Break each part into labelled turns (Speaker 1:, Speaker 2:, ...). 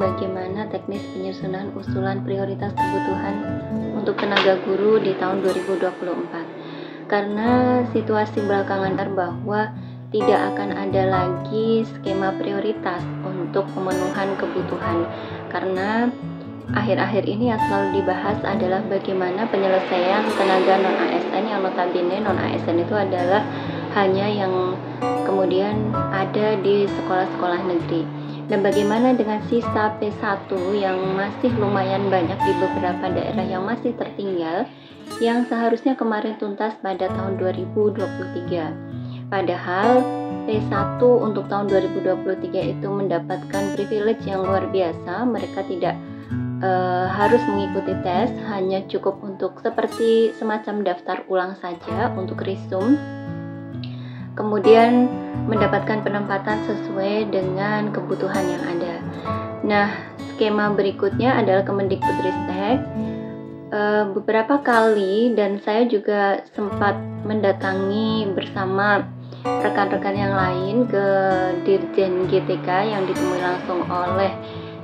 Speaker 1: bagaimana teknis penyusunan usulan prioritas kebutuhan untuk tenaga guru di tahun 2024. Karena situasi belakangan bahwa tidak akan ada lagi skema prioritas untuk pemenuhan kebutuhan, karena akhir-akhir ini yang selalu dibahas adalah bagaimana penyelesaian tenaga non-ASN, yang notabene non-ASN itu adalah hanya yang kemudian ada di sekolah-sekolah negeri. Dan bagaimana dengan sisa P1 yang masih lumayan banyak di beberapa daerah yang masih tertinggal, yang seharusnya kemarin tuntas pada tahun 2023. Padahal P1 untuk tahun 2023 itu mendapatkan privilege yang luar biasa. Mereka tidak harus mengikuti tes, hanya cukup untuk seperti semacam daftar ulang saja untuk risum, kemudian mendapatkan penempatan sesuai dengan kebutuhan yang ada. Nah, skema berikutnya adalah Kemendikbudristek. Beberapa kali, dan saya juga sempat mendatangi bersama rekan-rekan yang lain ke Dirjen GTK yang ditemui langsung oleh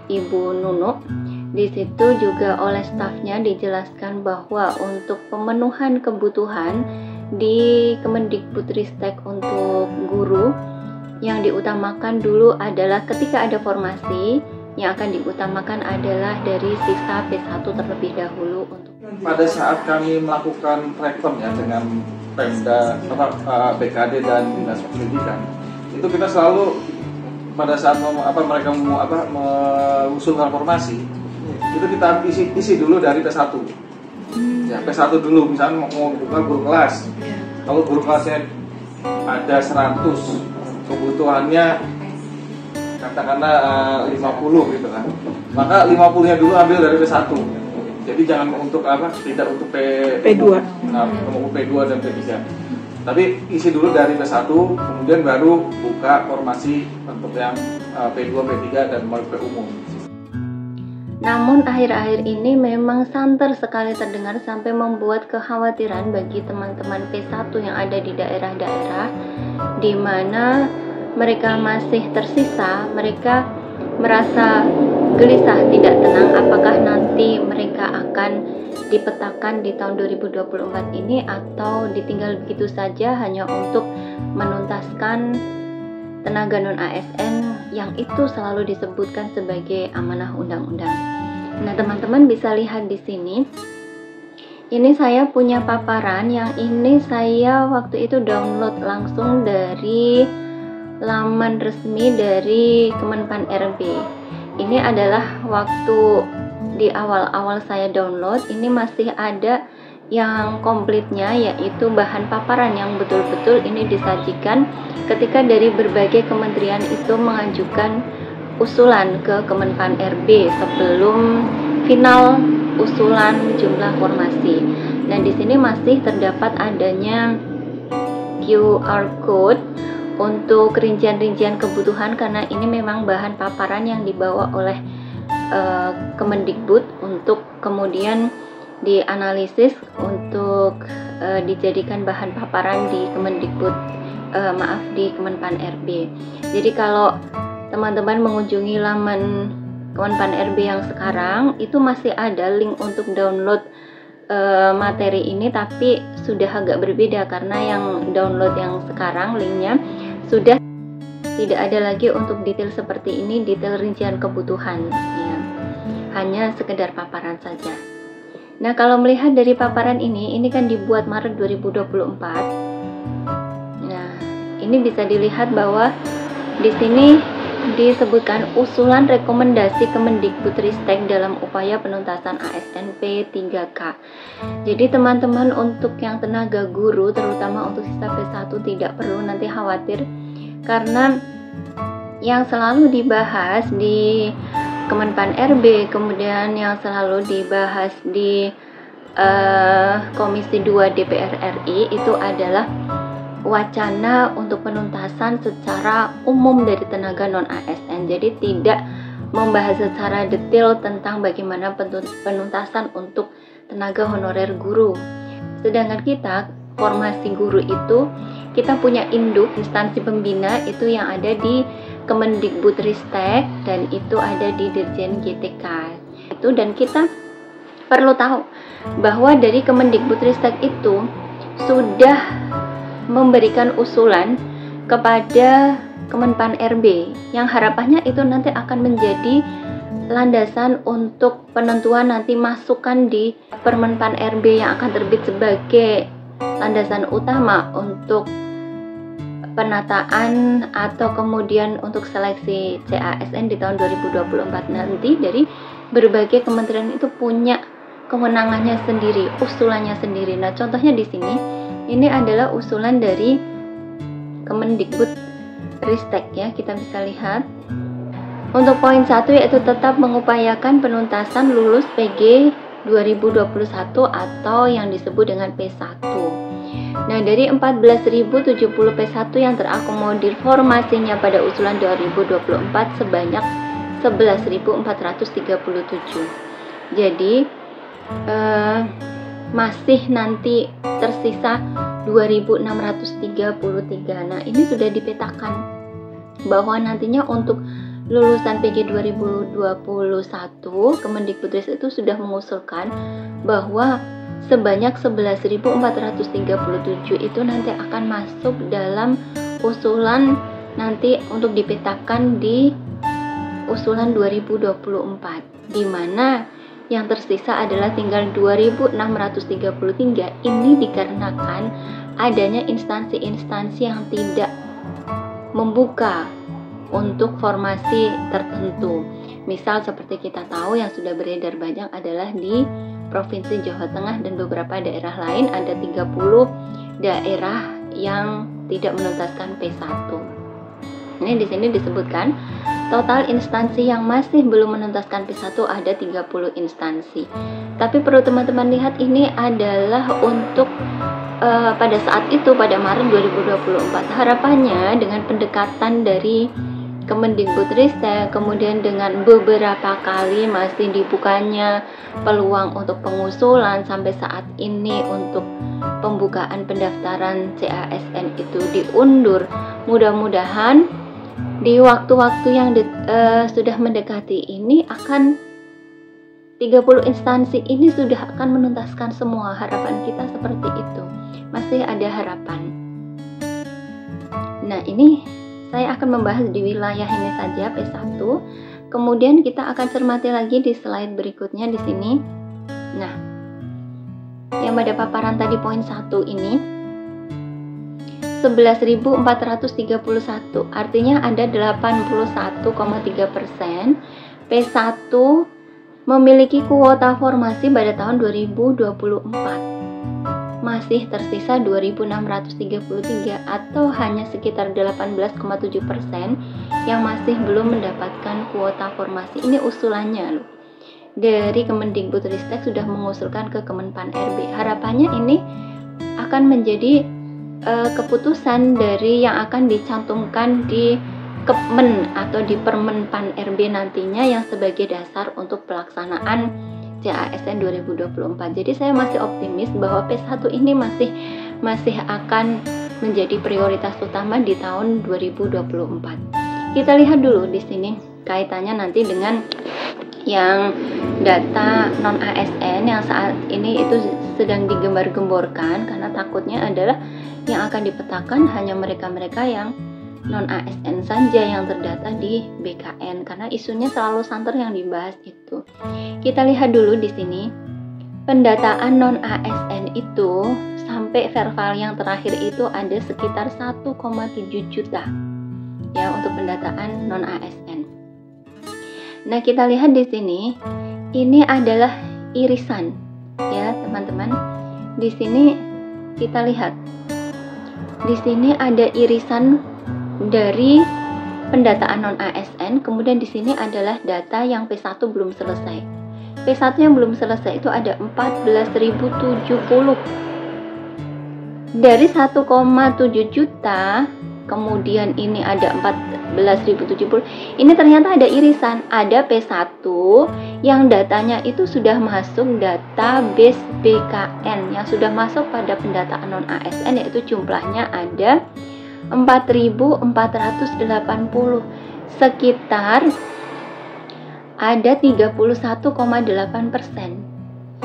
Speaker 1: Ibu Nunuk. Di situ juga oleh stafnya dijelaskan bahwa untuk pemenuhan kebutuhan di Kemendikbudristek untuk guru, yang diutamakan dulu adalah ketika ada formasi, yang akan diutamakan adalah dari sisa P1 terlebih dahulu.
Speaker 2: Pada saat kami melakukan rekon ya dengan Pemda, BKD dan Dinas Pendidikan, itu kita selalu pada saat mereka mengusulkan formasi, itu kita isi dulu dari P1. Ya, P1 dulu, misalnya mau buka guru kelas. Kalau guru kelasnya ada 100, kebutuhannya katakanlah 50 gitu kan. Maka 50-nya dulu ambil dari P1. Jadi jangan untuk tidak untuk P2. Untuk P2 dan P3. Tapi isi dulu dari P1, kemudian baru buka formasi untuk yang P2, P3 dan P umum.
Speaker 1: Namun akhir-akhir ini memang santer sekali terdengar sampai membuat kekhawatiran bagi teman-teman P1 yang ada di daerah-daerah di mana mereka masih tersisa. Mereka merasa gelisah, tidak tenang apakah nanti mereka akan dipetakan di tahun 2024 ini atau ditinggal begitu saja hanya untuk menuntaskan tenaga non-ASN yang itu selalu disebutkan sebagai amanah undang-undang. Nah, teman-teman bisa lihat di sini. Ini saya punya paparan yang ini saya waktu itu download langsung dari laman resmi dari Kemenpan RB. Ini adalah waktu di awal-awal saya download, ini masih ada yang komplitnya, yaitu bahan paparan yang betul-betul ini disajikan ketika dari berbagai kementerian itu mengajukan usulan ke Kemenpan RB sebelum final usulan jumlah formasi. Nah, di sini masih terdapat adanya QR code untuk rincian-rincian kebutuhan, karena ini memang bahan paparan yang dibawa oleh Kemendikbud untuk kemudian dianalisis untuk dijadikan bahan paparan di di Kemenpan RB. Jadi kalau teman-teman mengunjungi laman Kemenpan RB yang sekarang, itu masih ada link untuk download materi ini, tapi sudah agak berbeda karena yang download yang sekarang linknya sudah tidak ada lagi untuk detail seperti ini, detail rincian kebutuhan ya. Hanya sekedar paparan saja. Nah, kalau melihat dari paparan ini kan dibuat Maret 2024. Nah, ini bisa dilihat bahwa di sini disebutkan usulan rekomendasi Kemendikbudristek dalam upaya penuntasan ASN P3K. Jadi teman-teman untuk yang tenaga guru, terutama untuk sisa P1, tidak perlu nanti khawatir, karena yang selalu dibahas di Kemenpan RB, kemudian yang selalu dibahas di Komisi 2 DPR RI itu adalah wacana untuk penuntasan secara umum dari tenaga non-ASN. Jadi tidak membahas secara detail tentang bagaimana penuntasan untuk tenaga honorer guru. Sedangkan kita, formasi guru itu, kita punya induk instansi pembina itu yang ada di Kemendikbudristek dan itu ada di Dirjen GTK. Itu, dan kita perlu tahu bahwa dari Kemendikbudristek itu sudah memberikan usulan kepada Kemenpan RB yang harapannya itu nanti akan menjadi landasan untuk penentuan nanti masukan di Permenpan RB yang akan terbit sebagai landasan utama untuk penataan atau kemudian untuk seleksi CASN di tahun 2024 nanti. Dari berbagai kementerian itu punya kewenangannya sendiri, usulannya sendiri. Nah, contohnya di sini ini adalah usulan dari Kemendikbudristek ya, kita bisa lihat. Untuk poin 1 yaitu tetap mengupayakan penuntasan lulus PG 2021 atau yang disebut dengan P1. Nah, dari 14.070 P1 yang terakomodir formasinya pada usulan 2024 sebanyak 11.437. Jadi masih nanti tersisa 2.633. Nah, ini sudah dipetakan bahwa nantinya untuk lulusan PG 2021 Kemendikbudristek itu sudah mengusulkan bahwa sebanyak 11.437 itu nanti akan masuk dalam usulan nanti untuk dipetakan di usulan 2024, di mana yang tersisa adalah tinggal 2.633. Ini dikarenakan adanya instansi-instansi yang tidak membuka untuk formasi tertentu. Misal seperti kita tahu yang sudah beredar banyak adalah di Provinsi Jawa Tengah dan beberapa daerah lain, ada 30 daerah yang tidak menuntaskan P1. Ini di sini disebutkan total instansi yang masih belum menuntaskan P1 ada 30 instansi. Tapi perlu teman-teman lihat, ini adalah untuk pada saat itu, pada Maret 2024. Harapannya dengan pendekatan dari Kemendikbudristek, kemudian dengan beberapa kali masih dibukanya peluang untuk pengusulan sampai saat ini untuk pembukaan pendaftaran CASN itu diundur. Mudah-mudahan di waktu-waktu yang sudah mendekati ini akan 30 instansi ini sudah akan menuntaskan semua. Harapan kita seperti itu. Masih ada harapan. Nah, ini saya akan membahas di wilayah ini saja P1. Kemudian kita akan cermati lagi di slide berikutnya di sini. Nah, yang pada paparan tadi poin 1 ini 11.431, artinya ada 81,3%. P1 memiliki kuota formasi pada tahun 2024. Masih tersisa 2.633 atau hanya sekitar 18,7% yang masih belum mendapatkan kuota formasi. Ini usulannya loh. Dari Kemendikbudristek sudah mengusulkan ke Kemenpan RB. Harapannya ini akan menjadi keputusan dari yang akan dicantumkan di Kepmen atau di Permenpan RB nantinya yang sebagai dasar untuk pelaksanaan CASN 2024. Jadi saya masih optimis bahwa P1 ini masih akan menjadi prioritas utama di tahun 2024. Kita lihat dulu di sini kaitannya nanti dengan yang data non ASN yang saat ini itu sedang digembar-gemborkan, karena takutnya adalah yang akan dipetakan hanya mereka-mereka yang non ASN saja yang terdata di BKN, karena isunya selalu santer yang dibahas itu. Kita lihat dulu di sini pendataan non ASN itu sampai verbal yang terakhir itu ada sekitar 1,7 juta ya untuk pendataan non ASN. Nah, kita lihat di sini ini adalah irisan ya teman-teman. Di sini kita lihat di sini ada irisan dari pendataan non ASN, kemudian di sini adalah data yang P1 belum selesai. P1 yang belum selesai itu ada 14.070 dari 1,7 juta. Kemudian ini ada 14.070. Ini ternyata ada irisan, ada P1 yang datanya itu sudah masuk database BKN, yang sudah masuk pada pendataan non ASN, yaitu jumlahnya ada 4.480. sekitar ada 31,8%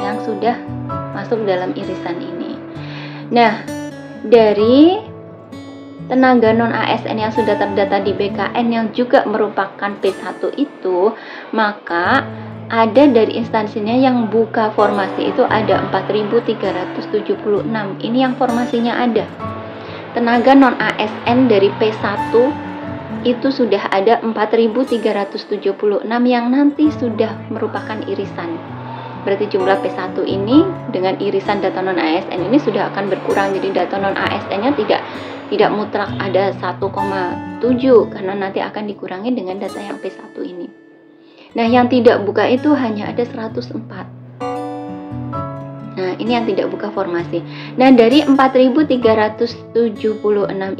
Speaker 1: yang sudah masuk dalam irisan ini. Nah, dari tenaga non-ASN yang sudah terdata di BKN yang juga merupakan P1 itu, maka ada dari instansinya yang buka formasi itu ada 4.376. Ini yang formasinya ada. Tenaga non-ASN dari P1 itu sudah ada 4.376 yang nanti sudah merupakan irisan. Berarti jumlah P1 ini dengan irisan data non-ASN ini sudah akan berkurang. Jadi data non-ASN-nya tidak mutlak ada 1,7 karena nanti akan dikurangi dengan data yang P1 ini. Nah, yang tidak buka itu hanya ada 104. Nah, ini yang tidak buka formasi. Nah, dari 4.376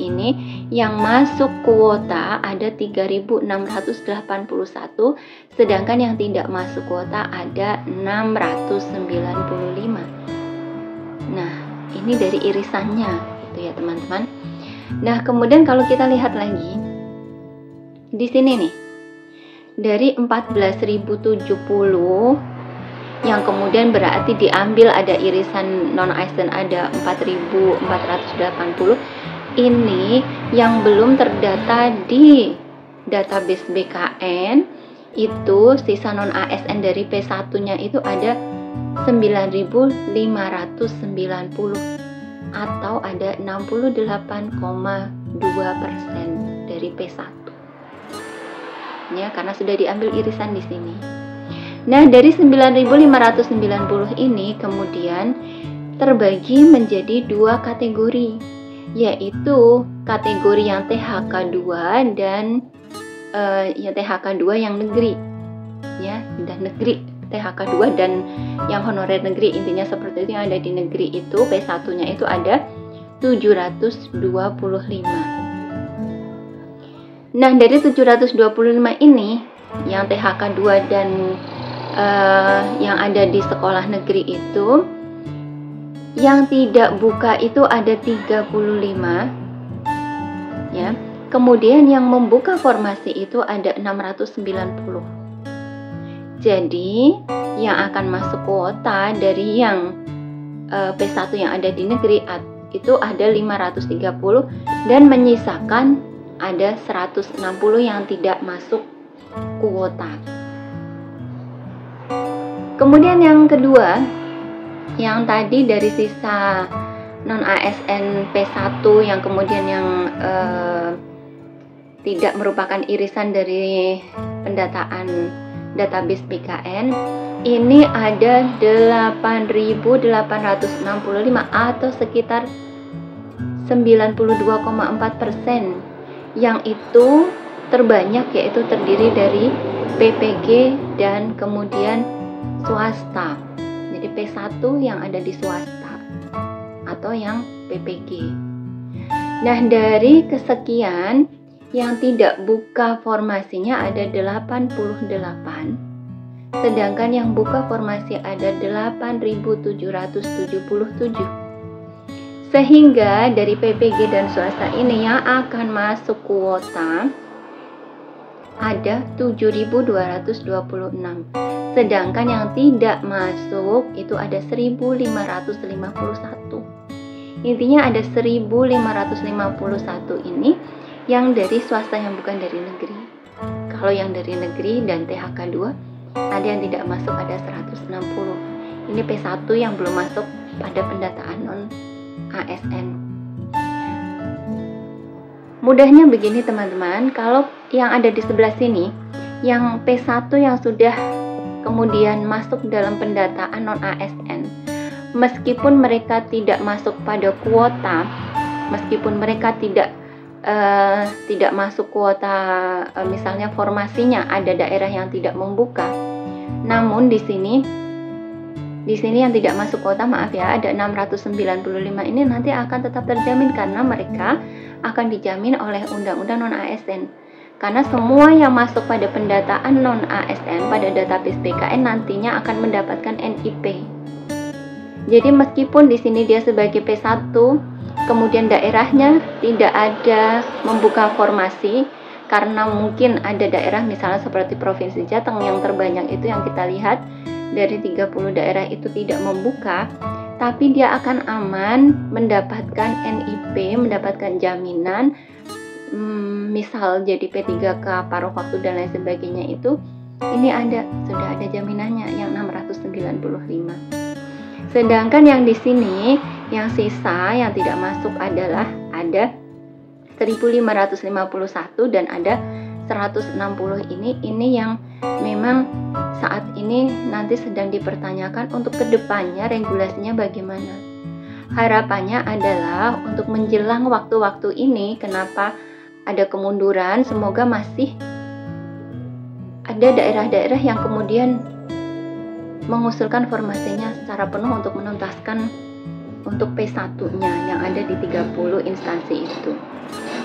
Speaker 1: ini yang masuk kuota ada 3.681, sedangkan yang tidak masuk kuota ada 695. Nah, ini dari irisannya gitu ya, teman-teman. Nah, kemudian kalau kita lihat lagi di sini nih, dari 14.070 yang kemudian berarti diambil ada irisan non-ASN ada 4.480, ini yang belum terdata di database BKN itu sisa non-ASN dari P1-nya itu ada 9.590 atau ada 68,2% dari P1 ya, karena sudah diambil irisan di sini. Nah, dari 9.590 ini kemudian terbagi menjadi dua kategori, yaitu kategori yang THK2 dan THK2 yang negeri ya, dan negeri THK2 dan yang honorer negeri, intinya seperti itu. Yang ada di negeri itu P1-nya itu ada 725. Nah, dari 725 ini yang THK2 dan yang ada di sekolah negeri itu, yang tidak buka itu ada 35 ya. Kemudian yang membuka formasi itu ada 690. Jadi yang akan masuk kuota dari yang P1 yang ada di negeri itu ada 530 dan menyisakan ada 160 yang tidak masuk kuota. Kemudian yang kedua, yang tadi dari sisa non-ASN P1 yang kemudian yang tidak merupakan irisan dari pendataan database BKN, ini ada 8.865 atau sekitar 92,4%, yang itu terbanyak yaitu terdiri dari PPG dan kemudian swasta. Jadi P1 yang ada di swasta atau yang PPG. Nah, dari kesekian yang tidak buka formasinya ada 88, sedangkan yang buka formasi ada 8.777. Sehingga dari PPG dan swasta ini yang akan masuk kuota ada 7.226. Sedangkan yang tidak masuk itu ada 1.551. Intinya ada 1.551 ini yang dari swasta yang bukan dari negeri. Kalau yang dari negeri dan THK2 ada yang tidak masuk ada 160. Ini P1 yang belum masuk pada pendataan non-ASN. Mudahnya begini teman-teman, kalau yang ada di sebelah sini, yang P1 yang sudah kemudian masuk dalam pendataan non-ASN, meskipun mereka tidak masuk pada kuota, meskipun mereka tidak masuk kuota, misalnya formasinya ada daerah yang tidak membuka, namun di sini yang tidak masuk kuota, maaf ya, ada 695 ini nanti akan tetap terjamin karena mereka akan dijamin oleh undang-undang non-ASN. Karena semua yang masuk pada pendataan non-ASN pada database BKN nantinya akan mendapatkan NIP. Jadi meskipun di sini dia sebagai P1, kemudian daerahnya tidak ada membuka formasi, karena mungkin ada daerah misalnya seperti Provinsi Jateng yang terbanyak itu yang kita lihat dari 30 daerah itu tidak membuka, tapi dia akan aman mendapatkan NIP, mendapatkan jaminan, misal jadi P3K paruh waktu dan lain sebagainya itu, ini sudah ada jaminannya yang 695. Sedangkan yang di sini, yang sisa yang tidak masuk adalah ada 1551 dan ada 160 ini yang memang saat ini nanti sedang dipertanyakan untuk kedepannya regulasinya bagaimana. Harapannya adalah untuk menjelang waktu-waktu ini, kenapa ada kemunduran, semoga masih ada daerah-daerah yang kemudian mengusulkan formasinya secara penuh untuk menuntaskan untuk P1-nya yang ada di 30 instansi itu.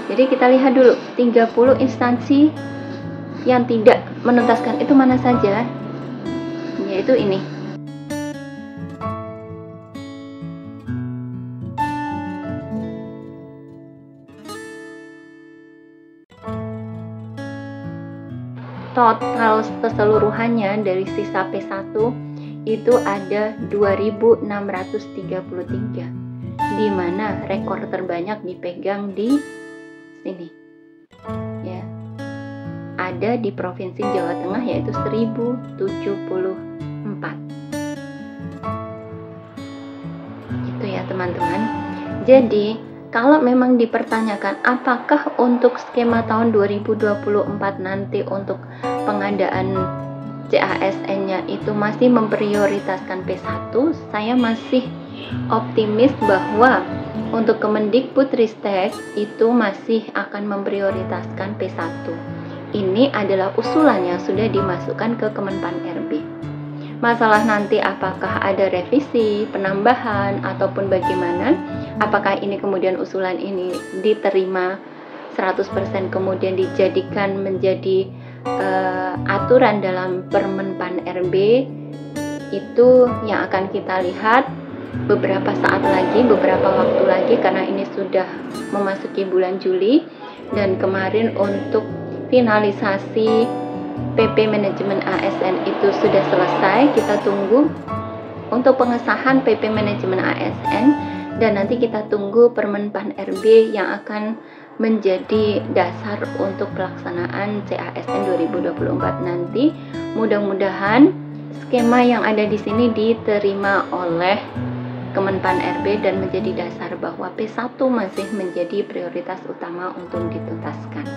Speaker 1: Jadi kita lihat dulu 30 instansi yang tidak menuntaskan itu mana saja, yaitu ini. Total keseluruhannya dari sisa P1 itu ada 2.633, di mana rekor terbanyak dipegang di sini ya, ada di Provinsi Jawa Tengah yaitu 1074. Itu ya teman-teman. Jadi kalau memang dipertanyakan apakah untuk skema tahun 2024 nanti untuk pengadaan CASN-nya itu masih memprioritaskan P1, saya masih optimis bahwa untuk Kemendikbudristek itu masih akan memprioritaskan P1. Ini adalah usulan yang sudah dimasukkan ke Kemenpan RB. Masalah nanti apakah ada revisi, penambahan, ataupun bagaimana, apakah ini kemudian usulan ini diterima 100% kemudian dijadikan menjadi aturan dalam Permenpan RB, itu yang akan kita lihat beberapa saat lagi, beberapa waktu lagi, karena ini sudah memasuki bulan Juli dan kemarin untuk finalisasi PP Manajemen ASN itu sudah selesai. Kita tunggu untuk pengesahan PP Manajemen ASN dan nanti kita tunggu Permenpan RB yang akan menjadi dasar untuk pelaksanaan CASN 2024 nanti. Mudah-mudahan skema yang ada di sini diterima oleh Kemenpan RB dan menjadi dasar bahwa P1 masih menjadi prioritas utama untuk dituntaskan.